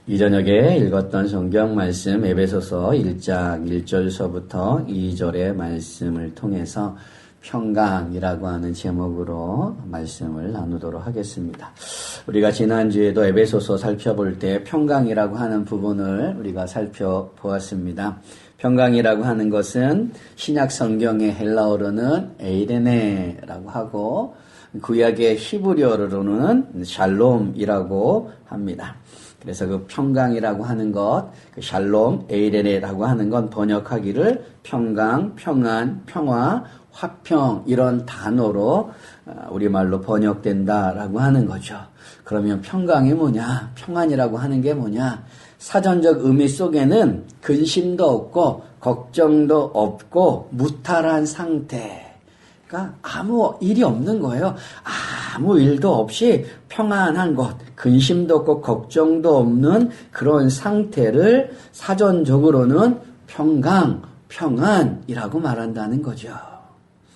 이 저녁에 읽었던 성경 말씀 에베소서 1장 1절서부터 2절의 말씀을 통해서 평강이라고 하는 제목으로 말씀을 나누도록 하겠습니다. 우리가 지난주에도 에베소서 살펴볼 때 평강이라고 하는 부분을 우리가 살펴보았습니다. 평강이라고 하는 것은 신약 성경의 헬라어로는 에이레네라고 하고 구약의 히브리어로는 샬롬이라고 합니다. 그래서 그 평강이라고 하는 것, 그 샬롬, 에이레네라고 하는 건 번역하기를 평강, 평안, 평화, 화평 이런 단어로 우리말로 번역된다라고 하는 거죠. 그러면 평강이 뭐냐? 평안이라고 하는 게 뭐냐? 사전적 의미 속에는 근심도 없고 걱정도 없고 무탈한 상태. 그러니까 아무 일이 없는 거예요. 아무 일도 없이 평안한 것, 근심도 없고 걱정도 없는 그런 상태를 사전적으로는 평강, 평안이라고 말한다는 거죠.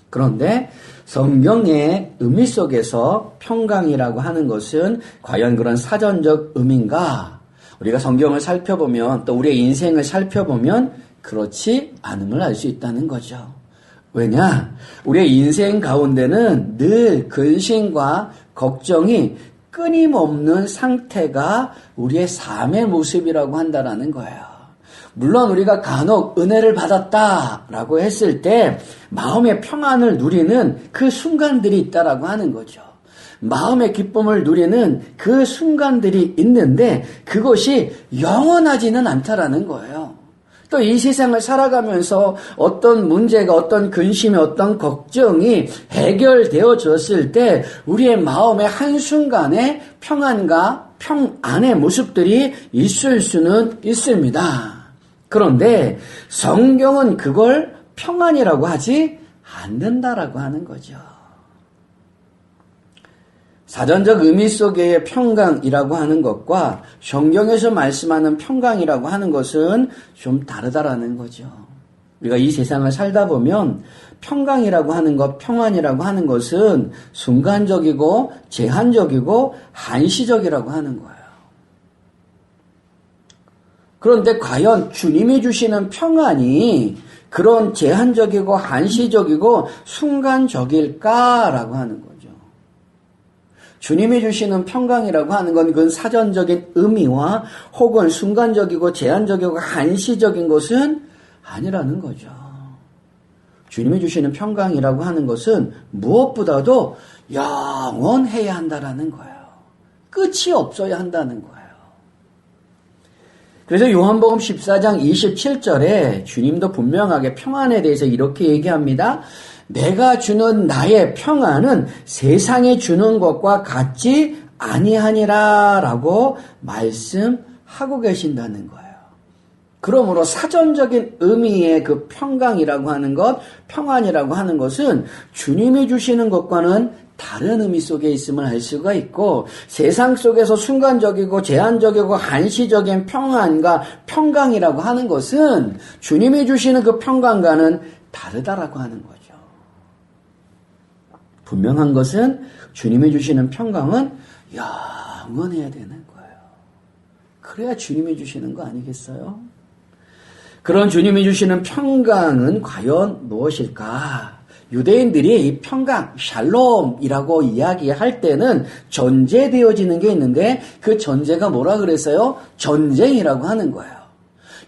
그런데 성경의 의미 속에서 평강이라고 하는 것은 과연 그런 사전적 의미인가? 우리가 성경을 살펴보면 또 우리의 인생을 살펴보면 그렇지 않음을 알 수 있다는 거죠. 왜냐? 우리의 인생 가운데는 늘 근심과 걱정이 끊임없는 상태가 우리의 삶의 모습이라고 한다는 거예요. 물론 우리가 간혹 은혜를 받았다라고 했을 때 마음의 평안을 누리는 그 순간들이 있다라고 하는 거죠. 마음의 기쁨을 누리는 그 순간들이 있는데 그것이 영원하지는 않다라는 거예요. 또 이 세상을 살아가면서 어떤 문제가, 어떤 근심이, 어떤 걱정이 해결되어졌을 때 우리의 마음의 한순간에 평안과 평안의 모습들이 있을 수는 있습니다. 그런데 성경은 그걸 평안이라고 하지 않는다라고 하는 거죠. 사전적 의미 속의 평강이라고 하는 것과 성경에서 말씀하는 평강이라고 하는 것은 좀 다르다라는 거죠. 우리가 이 세상을 살다 보면 평강이라고 하는 것, 평안이라고 하는 것은 순간적이고 제한적이고 한시적이라고 하는 거예요. 그런데 과연 주님이 주시는 평안이 그런 제한적이고 한시적이고 순간적일까라고 하는 거죠. 주님이 주시는 평강이라고 하는 건 그건 사전적인 의미와 혹은 순간적이고 제한적이고 한시적인 것은 아니라는 거죠. 주님이 주시는 평강이라고 하는 것은 무엇보다도 영원해야 한다라는 거예요. 끝이 없어야 한다는 거예요. 그래서 요한복음 14장 27절에 주님도 분명하게 평안에 대해서 이렇게 얘기합니다. 내가 주는 나의 평안은 세상에 주는 것과 같지 아니하니라 라고 말씀하고 계신다는 거예요. 그러므로 사전적인 의미의 그 평강이라고 하는 것, 평안이라고 하는 것은 주님이 주시는 것과는 다른 의미 속에 있음을 알 수가 있고 세상 속에서 순간적이고 제한적이고 한시적인 평안과 평강이라고 하는 것은 주님이 주시는 그 평강과는 다르다라고 하는 거죠. 분명한 것은 주님이 주시는 평강은 영원해야 되는 거예요. 그래야 주님이 주시는 거 아니겠어요? 그런 주님이 주시는 평강은 과연 무엇일까? 유대인들이 이 평강, 샬롬이라고 이야기할 때는 전제되어지는 게 있는데 그 전제가 뭐라 그랬어요? 전쟁이라고 하는 거예요.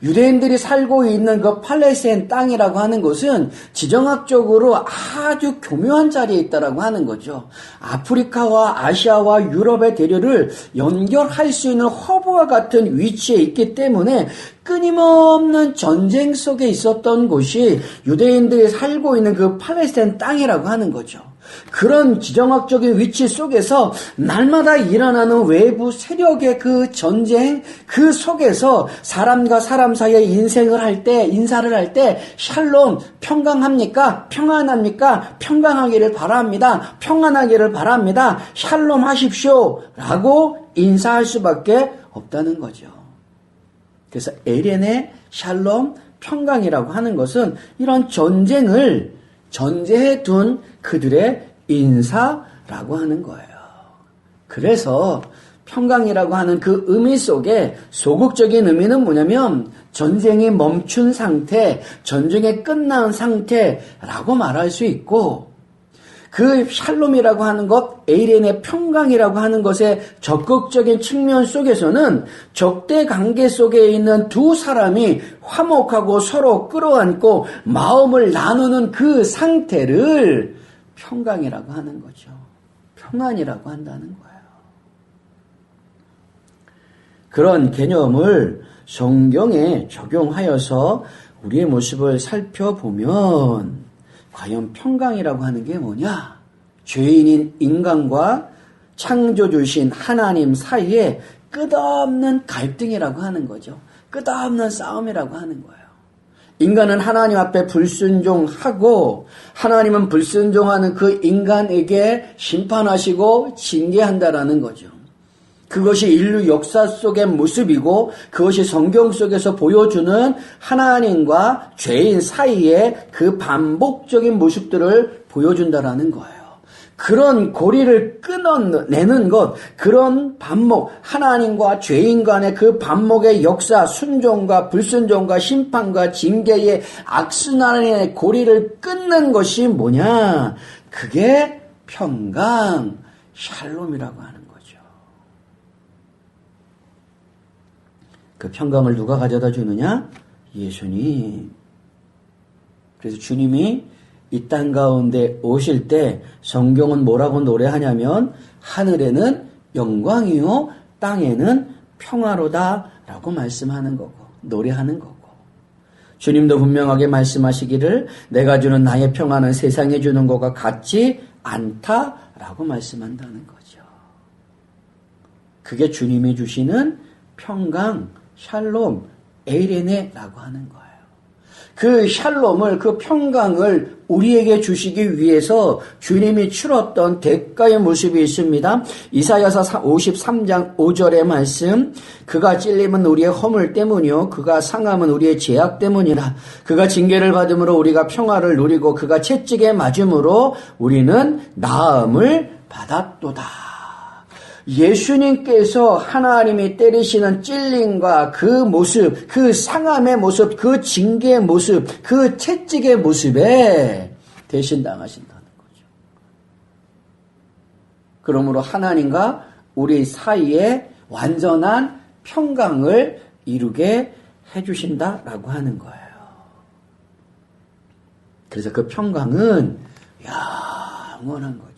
유대인들이 살고 있는 그 팔레스타인 땅이라고 하는 것은 지정학적으로 아주 교묘한 자리에 있다라고 하는 거죠. 아프리카와 아시아와 유럽의 대륙을 연결할 수 있는 허브와 같은 위치에 있기 때문에 끊임없는 전쟁 속에 있었던 곳이 유대인들이 살고 있는 그 팔레스타인 땅이라고 하는 거죠. 그런 지정학적인 위치 속에서 날마다 일어나는 외부 세력의 그 전쟁, 그 속에서 사람과 사람 사이에 인생을 할 때, 인사를 할 때 샬롬, 평강합니까? 평안합니까? 평강하기를 바랍니다. 평안하기를 바랍니다. 샬롬 하십시오 라고 인사할 수밖에 없다는 거죠. 그래서 에렌의 샬롬, 평강이라고 하는 것은 이런 전쟁을 전제해 둔 그들의 인사라고 하는 거예요. 그래서 평강이라고 하는 그 의미 속에 소극적인 의미는 뭐냐면 전쟁이 멈춘 상태, 전쟁이 끝난 상태라고 말할 수 있고, 그 샬롬이라고 하는 것, 에이렌의 평강이라고 하는 것의 적극적인 측면 속에서는 적대 관계 속에 있는 두 사람이 화목하고 서로 끌어안고 마음을 나누는 그 상태를 평강이라고 하는 거죠. 평안이라고 한다는 거예요. 그런 개념을 성경에 적용하여서 우리의 모습을 살펴보면 과연 평강이라고 하는 게 뭐냐? 죄인인 인간과 창조주신 하나님 사이에 끝없는 갈등이라고 하는 거죠. 끝없는 싸움이라고 하는 거예요. 인간은 하나님 앞에 불순종하고 하나님은 불순종하는 그 인간에게 심판하시고 징계한다라는 거죠. 그것이 인류 역사 속의 모습이고 그것이 성경 속에서 보여주는 하나님과 죄인 사이의 그 반복적인 모습들을 보여준다라는 거예요. 그런 고리를 끊어내는 것, 그런 반목, 하나님과 죄인 간의 그 반목의 역사, 순종과 불순종과 심판과 징계의 악순환의 고리를 끊는 것이 뭐냐? 그게 평강, 샬롬이라고 하는 거죠. 그 평강을 누가 가져다 주느냐? 예수님. 그래서 주님이 이 땅 가운데 오실 때 성경은 뭐라고 노래하냐면 하늘에는 영광이요 땅에는 평화로다 라고 말씀하는 거고 노래하는 거고, 주님도 분명하게 말씀하시기를 내가 주는 나의 평안은 세상에 주는 것과 같지 않다라고 말씀한다는 거죠. 그게 주님이 주시는 평강, 샬롬, 에이레네라고 하는 거예요. 그 샬롬을, 그 평강을 우리에게 주시기 위해서 주님이 치렀던 대가의 모습이 있습니다. 이사야서 53장 5절의 말씀, 그가 찔림은 우리의 허물 때문이요 그가 상함은 우리의 죄악 때문이라. 그가 징계를 받음으로 우리가 평화를 누리고 그가 채찍에 맞음으로 우리는 나음을 받았도다. 예수님께서 하나님이 때리시는 찔림과 그 모습, 그 상함의 모습, 그 징계의 모습, 그 채찍의 모습에 대신 당하신다는 거죠. 그러므로 하나님과 우리 사이에 완전한 평강을 이루게 해주신다라고 하는 거예요. 그래서 그 평강은 영원한 거죠.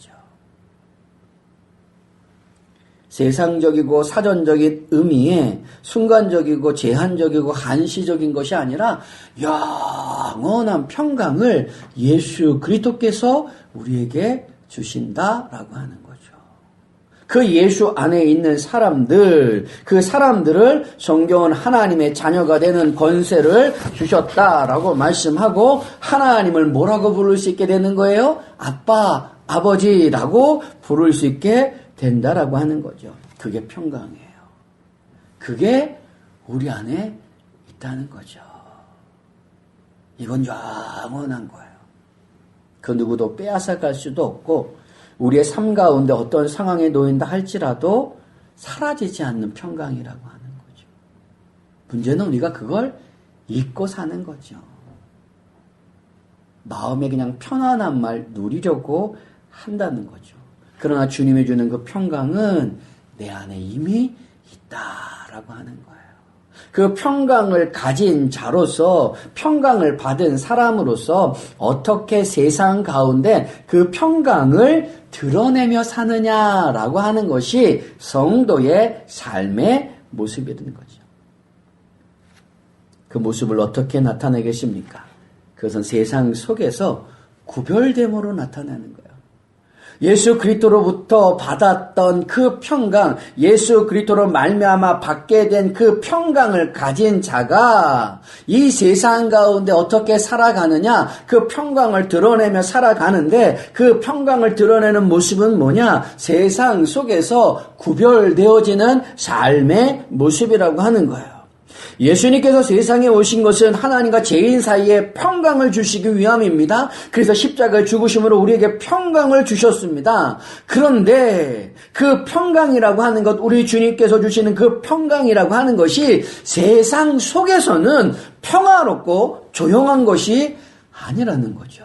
세상적이고 사전적인 의미에 순간적이고 제한적이고 한시적인 것이 아니라 영원한 평강을 예수 그리스도께서 우리에게 주신다라고 하는 거죠. 그 예수 안에 있는 사람들, 그 사람들을 성경은 하나님의 자녀가 되는 권세를 주셨다라고 말씀하고 하나님을 뭐라고 부를 수 있게 되는 거예요? 아빠, 아버지라고 부를 수 있게 된다라고 하는 거죠. 그게 평강이에요. 그게 우리 안에 있다는 거죠. 이건 영원한 거예요. 그 누구도 빼앗아갈 수도 없고 우리의 삶 가운데 어떤 상황에 놓인다 할지라도 사라지지 않는 평강이라고 하는 거죠. 문제는 우리가 그걸 잊고 사는 거죠. 마음에 그냥 편안한 말 누리려고 한다는 거죠. 그러나 주님이 주는 그 평강은 내 안에 이미 있다라고 하는 거예요. 그 평강을 가진 자로서, 평강을 받은 사람으로서 어떻게 세상 가운데 그 평강을 드러내며 사느냐라고 하는 것이 성도의 삶의 모습이라는 거죠. 그 모습을 어떻게 나타내겠습니까? 그것은 세상 속에서 구별됨으로 나타나는 거예요. 예수 그리스도로부터 받았던 그 평강, 예수 그리스도로 말미암아 받게 된 그 평강을 가진 자가 이 세상 가운데 어떻게 살아가느냐, 그 평강을 드러내며 살아가는데 그 평강을 드러내는 모습은 뭐냐? 세상 속에서 구별되어지는 삶의 모습이라고 하는 거예요. 예수님께서 세상에 오신 것은 하나님과 죄인 사이에 평강을 주시기 위함입니다. 그래서 십자가의 죽으심으로 우리에게 평강을 주셨습니다. 그런데 그 평강이라고 하는 것, 우리 주님께서 주시는 그 평강이라고 하는 것이 세상 속에서는 평화롭고 조용한 것이 아니라는 거죠.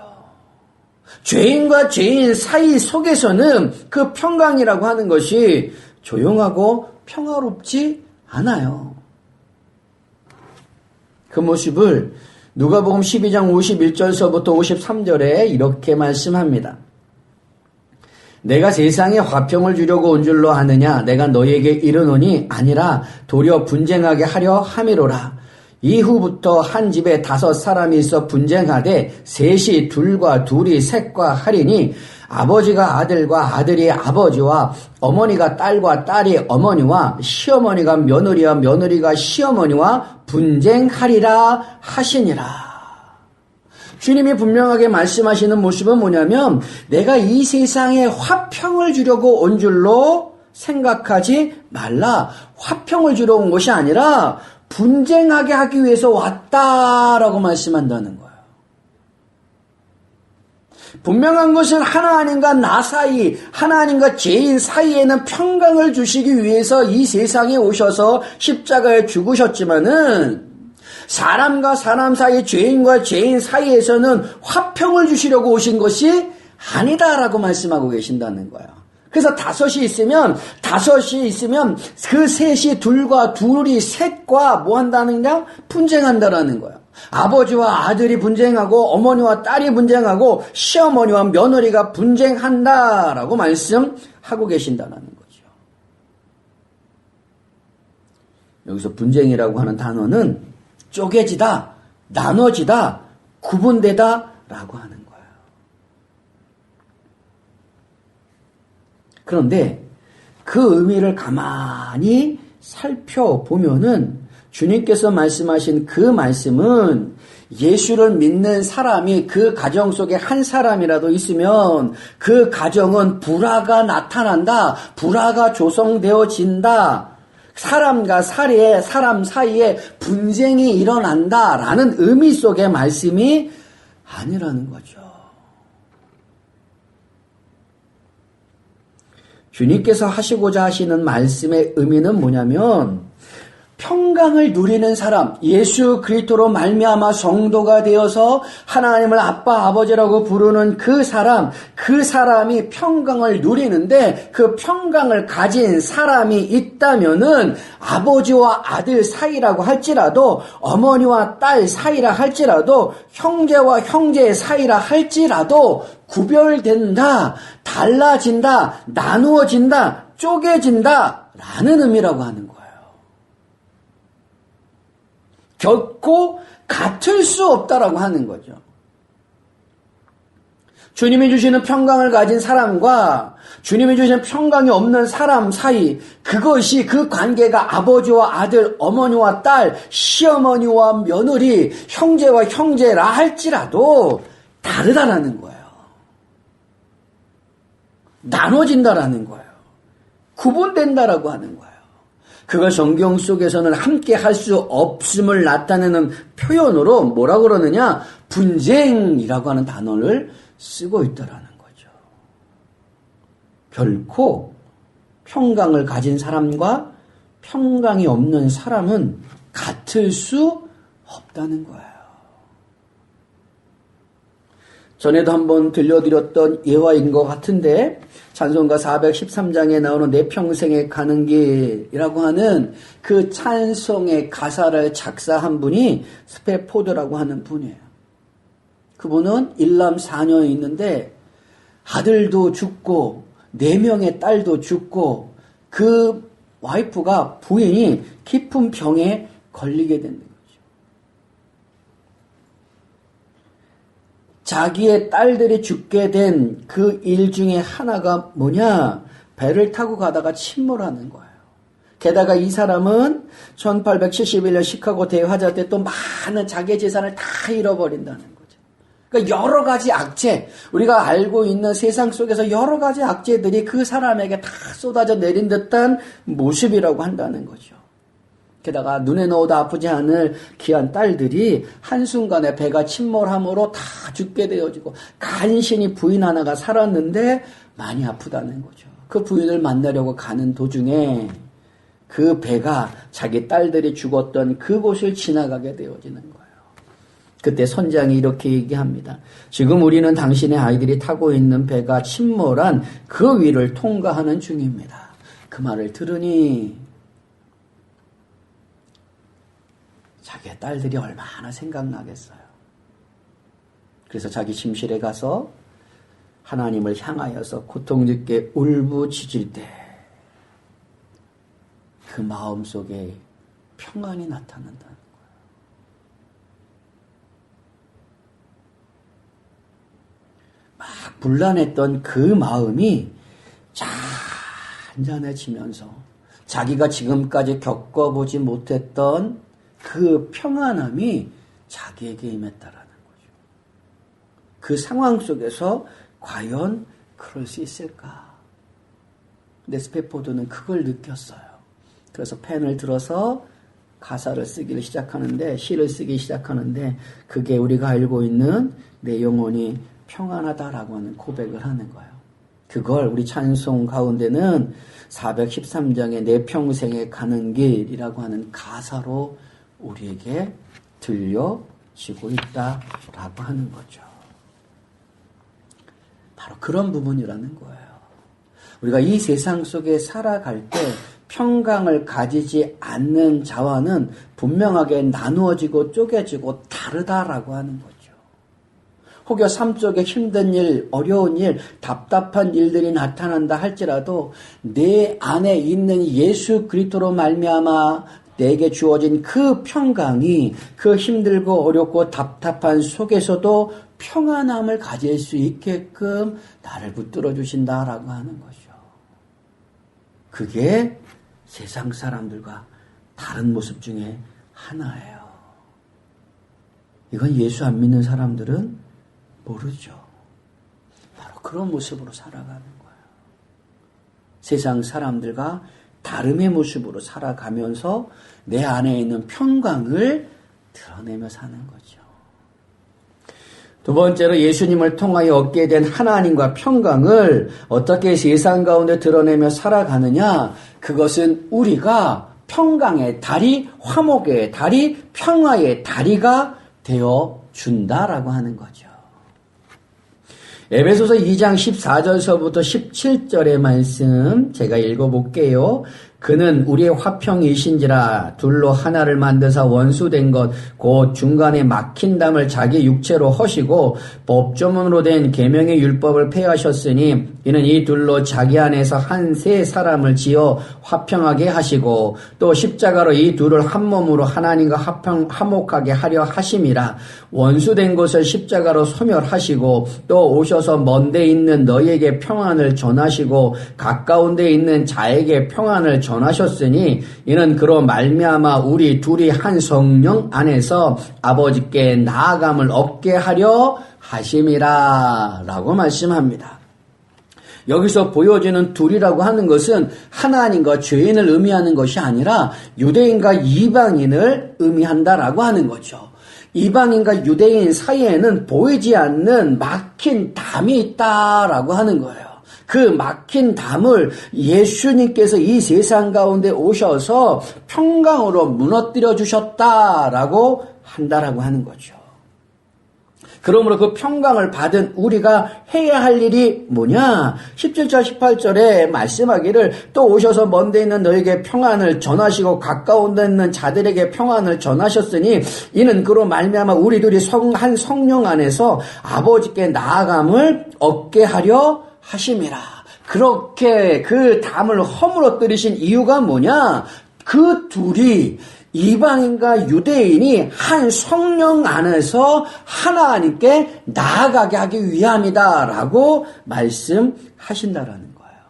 죄인과 죄인 사이 속에서는 그 평강이라고 하는 것이 조용하고 평화롭지 않아요. 그 모습을 누가복음 12장 51절서부터 53절에 이렇게 말씀합니다. 내가 세상에 화평을 주려고 온 줄로 아느냐? 내가 너희에게 이르노니 아니라 도리어 분쟁하게 하려 함이로라. 이후부터 한 집에 5 사람이 있어 분쟁하되 셋이 둘과 둘이 셋과 하리니 아버지가 아들과 아들이 아버지와 어머니가 딸과 딸이 어머니와 시어머니가 며느리와 며느리가 시어머니와 분쟁하리라 하시니라. 주님이 분명하게 말씀하시는 모습은 뭐냐면 내가 이 세상에 화평을 주려고 온 줄로 생각하지 말라. 화평을 주러 온 것이 아니라 분쟁하게 하기 위해서 왔다라고 말씀한다는 거예요. 분명한 것은 하나님과 나 사이, 하나님과 죄인 사이에는 평강을 주시기 위해서 이 세상에 오셔서 십자가에 죽으셨지만은 사람과 사람 사이, 죄인과 죄인 사이에서는 화평을 주시려고 오신 것이 아니다라고 말씀하고 계신다는 거예요. 그래서 5이 있으면 그 셋이 둘과 둘이 셋과 뭐 한다느냐? 분쟁한다라는 거예요. 아버지와 아들이 분쟁하고 어머니와 딸이 분쟁하고 시어머니와 며느리가 분쟁한다라고 말씀하고 계신다는 거죠. 여기서 분쟁이라고 하는 단어는 쪼개지다, 나눠지다, 구분되다 라고 하는 거예요. 그런데 그 의미를 가만히 살펴보면은 주님께서 말씀하신 그 말씀은 예수를 믿는 사람이 그 가정 속에 한 사람이라도 있으면 그 가정은 불화가 나타난다. 불화가 조성되어진다. 사람과 사람 사이에 분쟁이 일어난다라는 의미 속의 말씀이 아니라는 거죠. 주님께서 하시고자 하시는 말씀의 의미는 뭐냐면 평강을 누리는 사람, 예수 그리스도로 말미암아 성도가 되어서 하나님을 아빠 아버지라고 부르는 그 사람이 평강을 누리는데 그 평강을 가진 사람이 있다면은 아버지와 아들 사이라고 할지라도 어머니와 딸 사이라 할지라도 형제와 형제 사이라 할지라도 구별된다, 달라진다, 나누어진다, 쪼개진다 라는 의미라고 하는 거예요. 결코 같을 수 없다라고 하는 거죠. 주님이 주시는 평강을 가진 사람과 주님이 주시는 평강이 없는 사람 사이, 그것이 그 관계가 아버지와 아들, 어머니와 딸, 시어머니와 며느리, 형제와 형제라 할지라도 다르다라는 거예요. 나눠진다라는 거예요. 구분된다라고 하는 거예요. 그걸 성경 속에서는 함께 할 수 없음을 나타내는 표현으로 뭐라고 그러느냐? 분쟁이라고 하는 단어를 쓰고 있다라는 거죠. 결코 평강을 가진 사람과 평강이 없는 사람은 같을 수 없다는 거예요. 전에도 한번 들려드렸던 예화인 것 같은데 찬송가 413장에 나오는 내 평생에 가는 길이라고 하는 그 찬송의 가사를 작사한 분이 스페포드라고 하는 분이에요. 그분은 일남 4년이 있는데 아들도 죽고 4명의 딸도 죽고 그 와이프가 부인이 깊은 병에 걸리게 된 거죠. 자기의 딸들이 죽게 된 그 일 중에 하나가 뭐냐? 배를 타고 가다가 침몰하는 거예요. 게다가 이 사람은 1871년 시카고 대화자 때 또 많은 자기의 재산을 다 잃어버린다는 거죠. 그러니까 여러 가지 악재, 우리가 알고 있는 세상 속에서 여러 가지 악재들이 그 사람에게 다 쏟아져 내린 듯한 모습이라고 한다는 거죠. 게다가 눈에 넣어도 아프지 않을 귀한 딸들이 한순간에 배가 침몰함으로 다 죽게 되어지고 간신히 부인 하나가 살았는데 많이 아프다는 거죠. 그 부인을 만나려고 가는 도중에 그 배가 자기 딸들이 죽었던 그곳을 지나가게 되어지는 거예요. 그때 선장이 이렇게 얘기합니다. 지금 우리는 당신의 아이들이 타고 있는 배가 침몰한 그 위를 통과하는 중입니다. 그 말을 들으니 자기의 딸들이 얼마나 생각나겠어요. 그래서 자기 침실에 가서 하나님을 향하여서 고통스럽게 울부짖을 때 그 마음속에 평안이 나타난다는 거예요. 막 불안했던 그 마음이 잔잔해지면서 자기가 지금까지 겪어보지 못했던 그 평안함이 자기에게 임했다라는 거죠. 그 상황 속에서 과연 그럴 수 있을까? 근데 스패포드는 그걸 느꼈어요. 그래서 펜을 들어서 가사를 쓰기를 시작하는데, 시를 쓰기 시작하는데, 그게 우리가 알고 있는 내 영혼이 평안하다라고 하는 고백을 하는 거예요. 그걸 우리 찬송 가운데는 413장의 내 평생에 가는 길이라고 하는 가사로 우리에게 들려지고 있다라고 하는 거죠. 바로 그런 부분이라는 거예요. 우리가 이 세상 속에 살아갈 때 평강을 가지지 않는 자와는 분명하게 나누어지고 쪼개지고 다르다라고 하는 거죠. 혹여 삶 속에 힘든 일, 어려운 일, 답답한 일들이 나타난다 할지라도 내 안에 있는 예수 그리스도로 말미암아 내게 주어진 그 평강이 그 힘들고 어렵고 답답한 속에서도 평안함을 가질 수 있게끔 나를 붙들어 주신다라고 하는 거죠. 그게 세상 사람들과 다른 모습 중에 하나예요. 이건 예수 안 믿는 사람들은 모르죠. 바로 그런 모습으로 살아가는 거예요. 세상 사람들과 다름의 모습으로 살아가면서 내 안에 있는 평강을 드러내며 사는 거죠. 두 번째로 예수님을 통하여 얻게 된 하나님과 평강을 어떻게 세상 가운데 드러내며 살아가느냐? 그것은 우리가 평강의 다리, 화목의 다리, 평화의 다리가 되어 준다라고 하는 거죠. 에베소서 2장 14절서부터 17절의 말씀 제가 읽어볼게요. 그는 우리의 화평이신지라 둘로 하나를 만드사 원수된 것 곧 중간에 막힌 담을 자기 육체로 허시고 법조문으로 된 계명의 율법을 폐하셨으니 이는 이 둘로 자기 안에서 한 세 사람을 지어 화평하게 하시고 또 십자가로 이 둘을 한 몸으로 하나님과 화목하게 하려 하심이라. 원수된 것을 십자가로 소멸하시고 또 오셔서 먼 데 있는 너희에게 평안을 전하시고 가까운 데 있는 자에게 평안을 전하셨으니 이는 그로 말미암아 우리 둘이 한 성령 안에서 아버지께 나아감을 얻게 하려 하심이라 라고 말씀합니다. 여기서 보여지는 둘이라고 하는 것은 하나님과 죄인을 의미하는 것이 아니라 유대인과 이방인을 의미한다라고 하는 거죠. 이방인과 유대인 사이에는 보이지 않는 막힌 담이 있다라고 하는 거예요. 그 막힌 담을 예수님께서 이 세상 가운데 오셔서 평강으로 무너뜨려 주셨다라고 한다라고 하는 거죠. 그러므로 그 평강을 받은 우리가 해야 할 일이 뭐냐? 17절 18절에 말씀하기를 또 오셔서 먼 데 있는 너에게 평안을 전하시고 가까운 데 있는 자들에게 평안을 전하셨으니 이는 그로 말미암아 우리 둘이 한 성령 안에서 아버지께 나아감을 얻게 하려 하심이라. 그렇게 그 담을 허물어뜨리신 이유가 뭐냐? 그 둘이 이방인과 유대인이 한 성령 안에서 하나님께 나아가게 하기 위함이다라고 말씀하신다라는 거예요.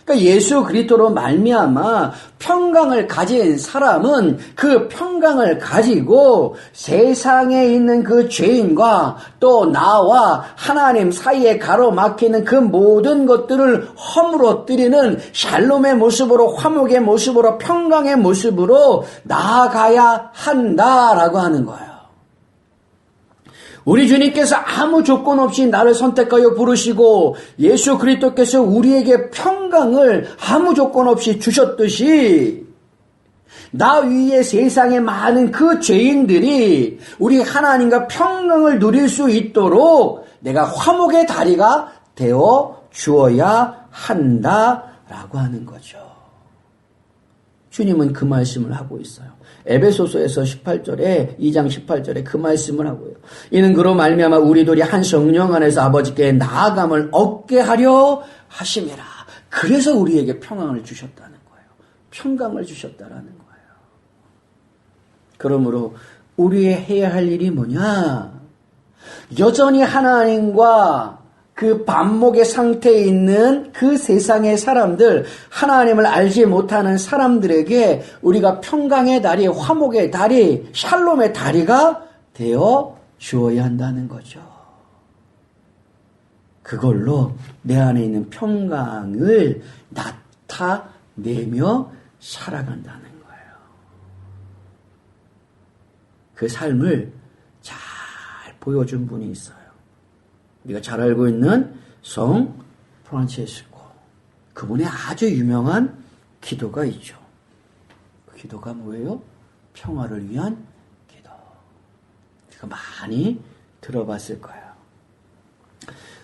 그러니까 예수 그리스도로 말미암아 평강을 가진 사람은 그 평강을 가지고 세상에 있는 그 죄인과 또 나와 하나님 사이에 가로막히는 그 모든 것들을 허물어뜨리는 샬롬의 모습으로, 화목의 모습으로, 평강의 모습으로 나아가야 한다라고 하는 거예요. 우리 주님께서 아무 조건 없이 나를 선택하여 부르시고 예수 그리스도께서 우리에게 평강을 아무 조건 없이 주셨듯이 나 위에 세상에 많은 그 죄인들이 우리 하나님과 평강을 누릴 수 있도록 내가 화목의 다리가 되어 주어야 한다라고 하는 거죠. 주님은 그 말씀을 하고 있어요. 에베소서에서 18절에 2장 18절에 그 말씀을 하고요. 이는 그로 말미암아 우리들이 한 성령 안에서 아버지께 나아감을 얻게 하려 하심이라. 그래서 우리에게 평강을 주셨다는 거예요. 평강을 주셨다라는 거예요. 그러므로 우리의 해야 할 일이 뭐냐? 여전히 하나님과 그 반목의 상태에 있는 그 세상의 사람들, 하나님을 알지 못하는 사람들에게 우리가 평강의 다리, 화목의 다리, 샬롬의 다리가 되어 주어야 한다는 거죠. 그걸로 내 안에 있는 평강을 나타내며 살아간다는 거예요. 그 삶을 잘 보여준 분이 있어요. 우리가 잘 알고 있는 성 프란체스코. 그분의 아주 유명한 기도가 있죠. 그 기도가 뭐예요? 평화를 위한 기도. 우리가 많이 들어봤을 거예요.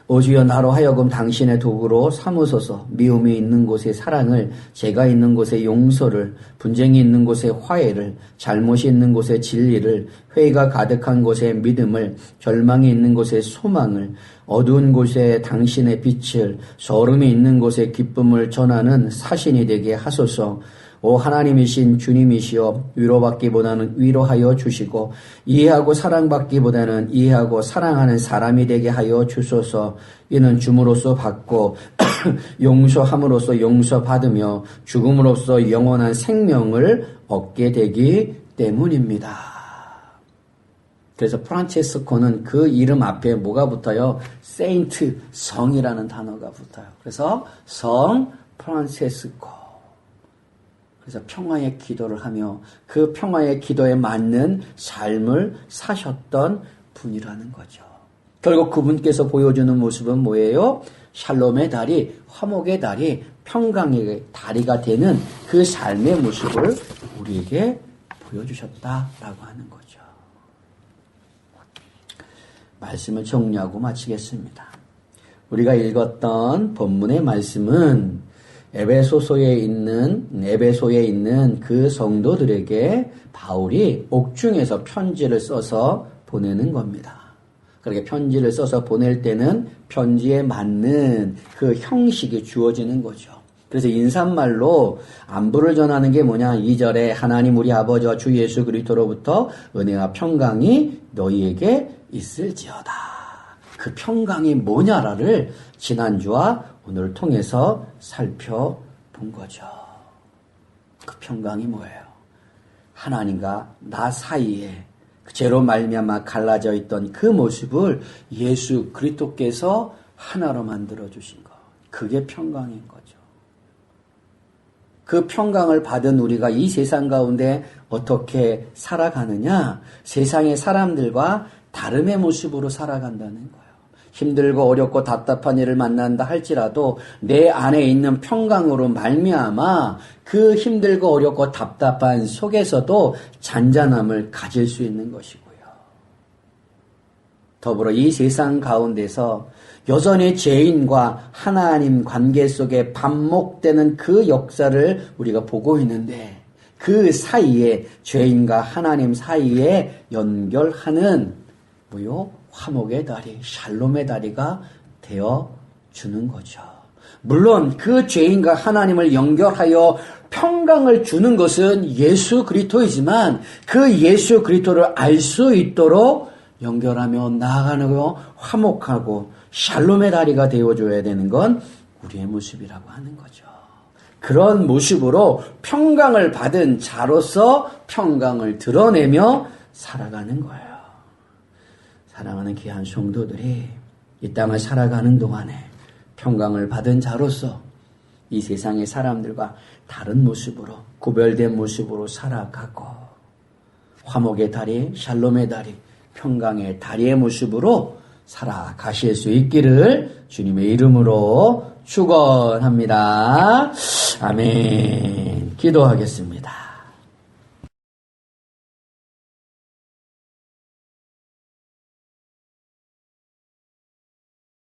오 주여 나로 하여금 당신의 도구로 삼으소서. 미움이 있는 곳에 사랑을, 죄가 있는 곳에 용서를, 분쟁이 있는 곳에 화해를, 잘못이 있는 곳에 진리를, 회의가 가득한 곳에 믿음을, 절망이 있는 곳에 소망을, 어두운 곳에 당신의 빛을, 소름이 있는 곳에 기쁨을 전하는 사신이 되게 하소서. 오 하나님이신 주님이시여 위로받기보다는 위로하여 주시고 이해하고 사랑받기보다는 이해하고 사랑하는 사람이 되게 하여 주소서. 이는 줌으로써 받고 용서함으로써 용서받으며 죽음으로써 영원한 생명을 얻게 되기 때문입니다. 그래서 프란체스코는 그 이름 앞에 뭐가 붙어요? 세인트, 성이라는 단어가 붙어요. 그래서 성 프란체스코. 그래서 평화의 기도를 하며 그 평화의 기도에 맞는 삶을 사셨던 분이라는 거죠. 결국 그분께서 보여주는 모습은 뭐예요? 샬롬의 다리, 화목의 다리, 평강의 다리가 되는 그 삶의 모습을 우리에게 보여주셨다라고 하는 거죠. 말씀을 정리하고 마치겠습니다. 우리가 읽었던 본문의 말씀은 에베소에 있는 그 성도들에게 바울이 옥중에서 편지를 써서 보내는 겁니다. 그렇게 편지를 써서 보낼 때는 편지에 맞는 그 형식이 주어지는 거죠. 그래서 인사말로 안부를 전하는 게 뭐냐? 2절에 하나님 우리 아버지와 주 예수 그리스도로부터 은혜와 평강이 너희에게 있을지어다. 그 평강이 뭐냐를 지난주와 오늘을 통해서 살펴본 거죠. 그 평강이 뭐예요? 하나님과 나 사이에 죄로 말미암아 갈라져 있던 그 모습을 예수 그리스도께서 하나로 만들어 주신 것. 그게 평강인 거죠. 그 평강을 받은 우리가 이 세상 가운데 어떻게 살아가느냐? 세상의 사람들과 다름의 모습으로 살아간다는 거예요. 힘들고 어렵고 답답한 일을 만난다 할지라도 내 안에 있는 평강으로 말미암아 그 힘들고 어렵고 답답한 속에서도 잔잔함을 가질 수 있는 것이고요. 더불어 이 세상 가운데서 여전히 죄인과 하나님 관계 속에 반목되는 그 역사를 우리가 보고 있는데 그 사이에 죄인과 하나님 사이에 연결하는 뭐요? 화목의 다리, 샬롬의 다리가 되어주는 거죠. 물론 그 죄인과 하나님을 연결하여 평강을 주는 것은 예수 그리스도이지만 그 예수 그리스도를 알 수 있도록 연결하며 나아가는 거 화목하고 샬롬의 다리가 되어줘야 되는 건 우리의 모습이라고 하는 거죠. 그런 모습으로 평강을 받은 자로서 평강을 드러내며 살아가는 거예요. 사랑하는 귀한 성도들이 이 땅을 살아가는 동안에 평강을 받은 자로서 이 세상의 사람들과 다른 모습으로 구별된 모습으로 살아가고 화목의 다리, 샬롬의 다리, 평강의 다리의 모습으로 살아가실 수 있기를 주님의 이름으로 축원합니다. 아멘. 기도하겠습니다.